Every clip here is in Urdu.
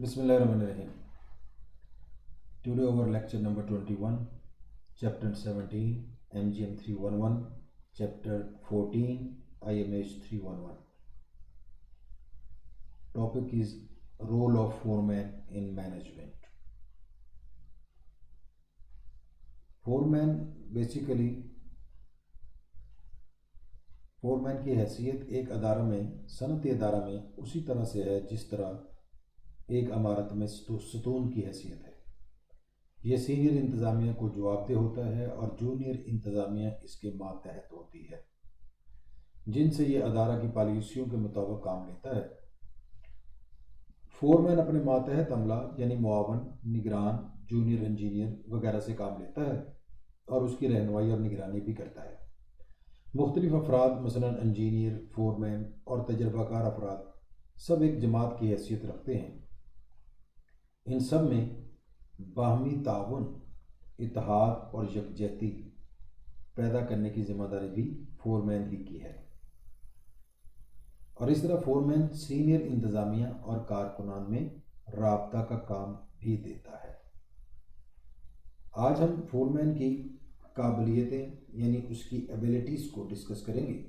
Bismillahirrahmanirrahim. Today our lecture number 21, chapter 17, MGM 311, chapter 14, IMH 311. Topic is role of foreman in management. Foreman کی حیثیت ایک ادارہ میں صنعتی ادارہ میں اسی طرح سے ہے جس طرح ایک عمارت میں ستون کی حیثیت ہے۔ یہ سینئر انتظامیہ کو جواب دہ ہوتا ہے اور جونیئر انتظامیہ اس کے ماتحت ہوتی ہے، جن سے یہ ادارہ کی پالیسیوں کے مطابق کام لیتا ہے۔ فورمین اپنے ماتحت عملہ یعنی معاون، نگران، جونیئر انجینئر وغیرہ سے کام لیتا ہے اور اس کی رہنمائی اور نگرانی بھی کرتا ہے۔ مختلف افراد مثلا انجینئر، فورمین اور تجربہ کار افراد سب ایک جماعت کی حیثیت رکھتے ہیں۔ ان سب میں باہمی تعاون، اتحاد اور یکجہتی پیدا کرنے کی ذمہ داری بھی فورمین ہی کی ہے، اور اس طرح فورمین سینئر انتظامیہ اور کارکنان میں رابطہ کا کام بھی دیتا ہے۔ آج ہم فورمین کی قابلیتیں یعنی اس کی ایبیلٹیز کو ڈسکس کریں گے۔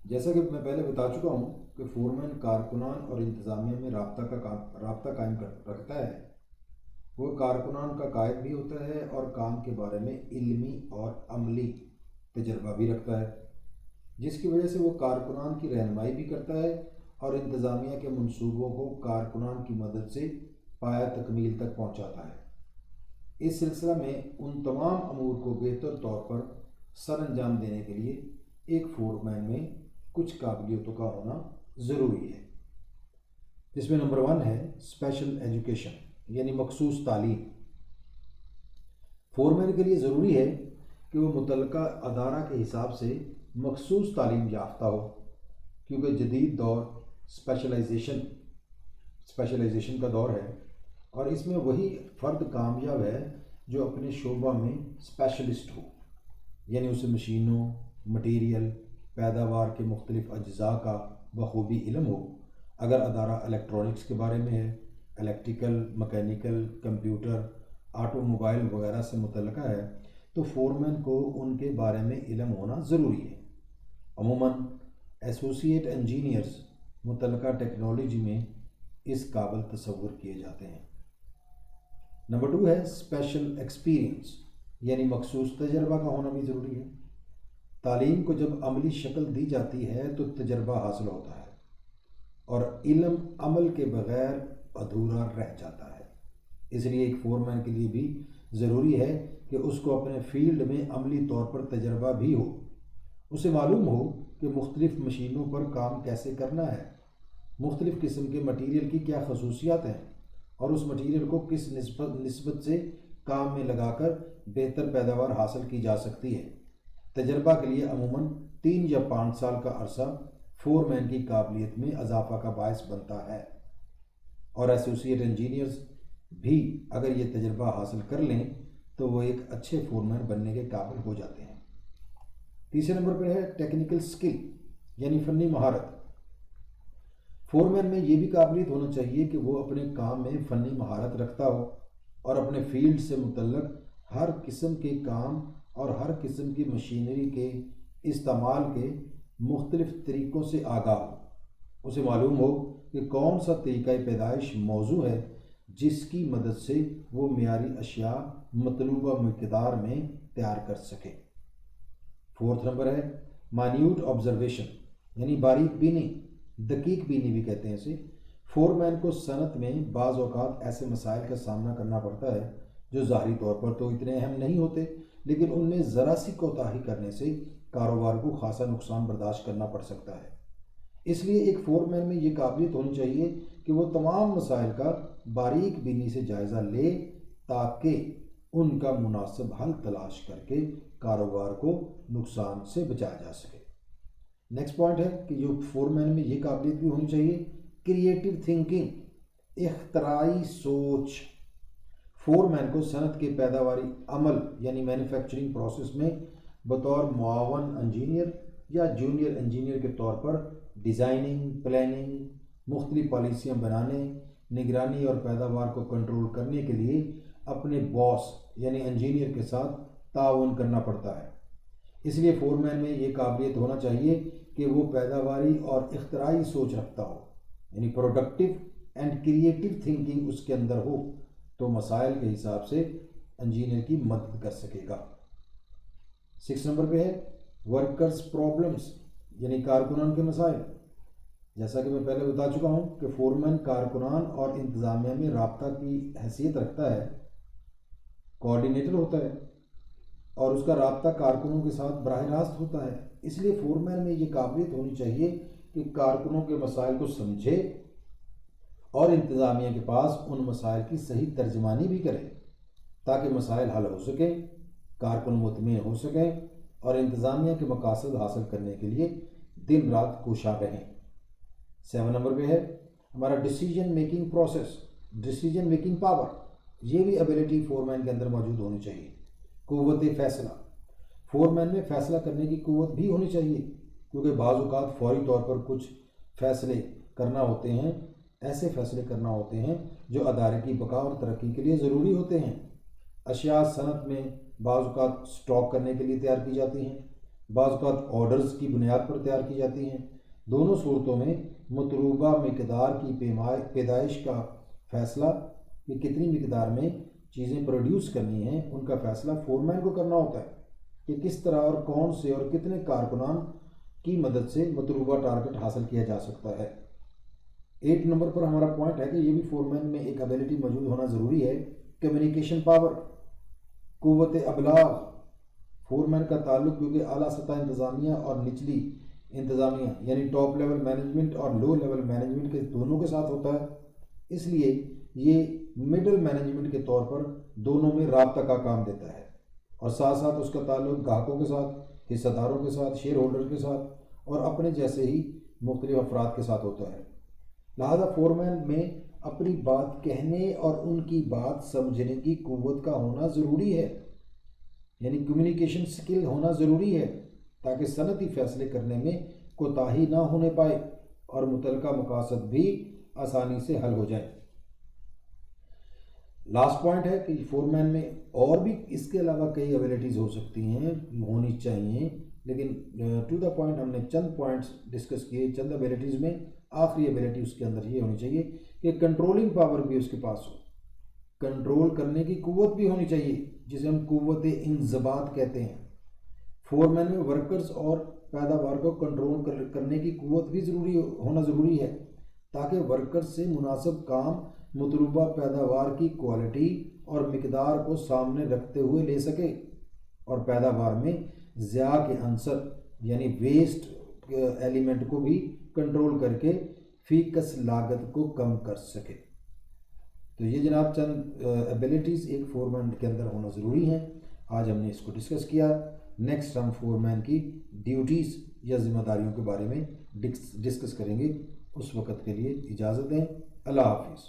جیسا کہ میں پہلے بتا چکا ہوں کہ فورمین کارکنان اور انتظامیہ میں رابطہ قائم رکھتا ہے۔ وہ کارکنان کا قائد بھی ہوتا ہے اور کام کے بارے میں علمی اور عملی تجربہ بھی رکھتا ہے، جس کی وجہ سے وہ کارکنان کی رہنمائی بھی کرتا ہے اور انتظامیہ کے منصوبوں کو کارکنان کی مدد سے پایہ تکمیل تک پہنچاتا ہے۔ اس سلسلہ میں ان تمام امور کو بہتر طور پر سر انجام دینے کے لیے ایک فورمین میں کچھ قابلیتوں کا ہونا ضروری ہے، جس میں نمبر 1 ہے اسپیشل ایجوکیشن یعنی مخصوص تعلیم۔ فورمین کے لیے ضروری ہے کہ وہ متعلقہ ادارہ کے حساب سے مخصوص تعلیم یافتہ ہو، کیونکہ جدید دور اسپیشلائزیشن کا دور ہے، اور اس میں وہی فرد کامیاب ہے جو اپنے شعبہ میں اسپیشلسٹ ہو، یعنی اسے مشینوں، مٹیریل، پیداوار کے مختلف اجزاء کا بخوبی علم ہو۔ اگر ادارہ الیکٹرانکس کے بارے میں ہے، electrical, mechanical, computer, auto mobile وغیرہ سے متعلقہ ہے، تو فورمین کو ان کے بارے میں علم ہونا ضروری ہے۔ عموماً ایسوسیٹ انجینئرز متعلقہ ٹیکنالوجی میں اس قابل تصور کیے جاتے ہیں۔ نمبر 2 ہے اسپیشل ایکسپیرئنس یعنی مخصوص تجربہ کا ہونا بھی ضروری ہے۔ تعلیم کو جب عملی شکل دی جاتی ہے تو تجربہ حاصل ہوتا ہے اور علم عمل کے بغیر ادھورا رہ جاتا ہے۔ اس لیے ایک فورمین کے لیے بھی ضروری ہے کہ اس کو اپنے فیلڈ میں عملی طور پر تجربہ بھی ہو، اسے معلوم ہو کہ مختلف مشینوں پر کام کیسے کرنا ہے، مختلف قسم کے مٹیریل کی کیا خصوصیات ہیں، اور اس مٹیریل کو کس نسبت سے کام میں لگا کر بہتر پیداوار حاصل کی جا سکتی ہے۔ تجربہ کے لیے عموماً 3 یا 5 سال کا عرصہ فورمین کی قابلیت میں اضافہ کا باعث بنتا ہے، اور ایسوسیٹ انجینئرز بھی اگر یہ تجربہ حاصل کر لیں تو وہ ایک اچھے فورمین بننے کے قابل ہو جاتے ہیں۔ تیسرے نمبر پر ہے ٹیکنیکل سکل یعنی فنی مہارت۔ فورمین میں یہ بھی قابلیت ہونا چاہیے کہ وہ اپنے کام میں فنی مہارت رکھتا ہو اور اپنے فیلڈ سے متعلق ہر قسم کے کام اور ہر قسم کی مشینری کے استعمال کے مختلف طریقوں سے آگاہ ہو۔ اسے معلوم ہو کہ کون سا طریقہ پیدائش موزوں ہے جس کی مدد سے وہ معیاری اشیاء مطلوبہ مقدار میں تیار کر سکے۔ 4 نمبر ہے مائنیوٹ آبزرویشن یعنی باریک بینی، دقیق بینی بھی کہتے ہیں اسے۔ فورمین کو صنعت میں بعض اوقات ایسے مسائل کا سامنا کرنا پڑتا ہے جو ظاہری طور پر تو اتنے اہم نہیں ہوتے، لیکن ان میں ذرا سی کوتاہی کرنے سے کاروبار کو خاصا نقصان برداشت کرنا پڑ سکتا ہے۔ اس لیے ایک فورمین میں یہ قابلیت ہونی چاہیے کہ وہ تمام مسائل کا باریک بینی سے جائزہ لے تاکہ ان کا مناسب حل تلاش کر کے کاروبار کو نقصان سے بچایا جا سکے۔ نیکسٹ پوائنٹ ہے کہ جو فورمین میں یہ قابلیت بھی ہونی چاہیے کریٹیو تھنکنگ، اختراعی سوچ۔ فورمین کو صنعت کے پیداواری عمل یعنی مینوفیکچرنگ پروسیس میں بطور معاون انجینئر یا جونیئر انجینئر کے طور پر ڈیزائننگ، پلاننگ، مختلف پالیسیاں بنانے، نگرانی اور پیداوار کو کنٹرول کرنے کے لیے اپنے باس یعنی انجینئر کے ساتھ تعاون کرنا پڑتا ہے۔ اس لیے فورمین میں یہ قابلیت ہونا چاہیے کہ وہ پیداواری اور اختراعی سوچ رکھتا ہو، یعنی پروڈکٹیو اینڈ کریٹیو تھنکنگ اس کے اندر ہو، تو مسائل کے حساب سے انجینئر کی مدد کر سکے گا۔ 6 نمبر پہ ہے ورکرز پرابلمز، یعنی کارکنان کے مسائل۔ جیسا کہ میں پہلے بتا چکا ہوں کہ فورمین کارکنان اور انتظامیہ میں رابطہ کی حیثیت رکھتا ہے، کوآرڈینیٹر ہوتا ہے، اور اس کا رابطہ کارکنوں کے ساتھ براہ راست ہوتا ہے۔ اس لیے فورمین میں یہ قابلیت ہونی چاہیے کہ کارکنوں کے مسائل کو سمجھے اور انتظامیہ کے پاس ان مسائل کی صحیح ترجمانی بھی کرے تاکہ مسائل حل ہو سکیں، کارکن مطمئن ہو سکیں اور انتظامیہ کے مقاصد حاصل کرنے کے لیے دن رات کوشاں رہیں۔ 7 نمبر پہ ہے ہمارا decision making process, decision making power. یہ بھی ایبلٹی فورمین کے اندر موجود ہونی چاہیے۔ قوت فیصلہ، فورمین میں فیصلہ کرنے کی قوت بھی ہونی چاہیے، کیونکہ بعض اوقات فوری طور پر کچھ فیصلے کرنا ہوتے ہیں، ایسے فیصلے کرنا ہوتے ہیں جو ادارے کی بقا اور ترقی کے لیے ضروری ہوتے ہیں۔ اشیاء صنعت میں بعض اوقات سٹاک کرنے کے لیے تیار کی جاتی ہیں، بعض اوقات آرڈرز کی بنیاد پر تیار کی جاتی ہیں۔ دونوں صورتوں میں مطلوبہ مقدار کی پیدائش کا فیصلہ کہ کتنی مقدار میں چیزیں پروڈیوس کرنی ہیں، ان کا فیصلہ فورمین کو کرنا ہوتا ہے کہ کس طرح اور کون سے اور کتنے کارکنان کی مدد سے مطلوبہ ٹارگٹ حاصل کیا جا سکتا ہے۔ 8 نمبر پر ہمارا پوائنٹ ہے کہ یہ بھی فورمین میں ایک ایبلٹی موجود ہونا ضروری ہے، کمیونیکیشن پاور، قوت ابلاغ۔ فورمین کا تعلق کیونکہ اعلیٰ سطح انتظامیہ اور نچلی انتظامیہ یعنی ٹاپ لیول مینجمنٹ اور لو لیول مینجمنٹ کے دونوں کے ساتھ ہوتا ہے، اس لیے یہ مڈل مینجمنٹ کے طور پر دونوں میں رابطہ کا کام دیتا ہے، اور ساتھ ساتھ اس کا تعلق گاہکوں کے ساتھ، حصہ داروں کے ساتھ، شیئر ہولڈر کے ساتھ اور اپنے جیسے ہی مختلف افراد کے ساتھ ہوتا ہے۔ لہذا فورمین میں اپنی بات کہنے اور ان کی بات سمجھنے کی قوت کا ہونا ضروری ہے، یعنی کمیونیکیشن سکل ہونا ضروری ہے تاکہ صنعتی فیصلے کرنے میں کوتاہی نہ ہونے پائے اور متعلقہ مقاصد بھی آسانی سے حل ہو جائیں۔ لاسٹ پوائنٹ ہے کہ فورمین میں اور بھی اس کے علاوہ کئی ایبلٹیز ہو سکتی ہیں، ہونی چاہیے، لیکن ٹو دا پوائنٹ ہم نے چند پوائنٹس ڈسکس کیے۔ چند ایبلٹیز میں آخری ایبلٹی اس کے اندر یہ ہونی چاہیے کہ کنٹرولنگ پاور بھی اس کے پاس ہو، کنٹرول کرنے کی قوت بھی ہونی چاہیے جسے ہم قوت انضباط کہتے ہیں۔ فورمین میں ورکرز اور پیداوار کو کنٹرول کرنے کی قوت بھی ہونا ضروری ہے تاکہ ورکرز سے مناسب کام مطلوبہ پیداوار کی کوالٹی اور مقدار کو سامنے رکھتے ہوئے لے سکے اور پیداوار میں ضیاع کے عنصر یعنی ویسٹ ایلیمنٹ کو بھی کنٹرول کر کے فی کس لاگت کو کم کر سکے۔ تو یہ جناب چند ایبلٹیز ایک فورمین کے اندر ہونا ضروری ہیں۔ آج ہم نے اس کو ڈسکس کیا۔ نیکسٹ ہم فورمین کی ڈیوٹیز یا ذمہ داریوں کے بارے میں ڈسکس کریں گے۔ اس وقت کے لیے اجازت دیں۔ اللہ حافظ۔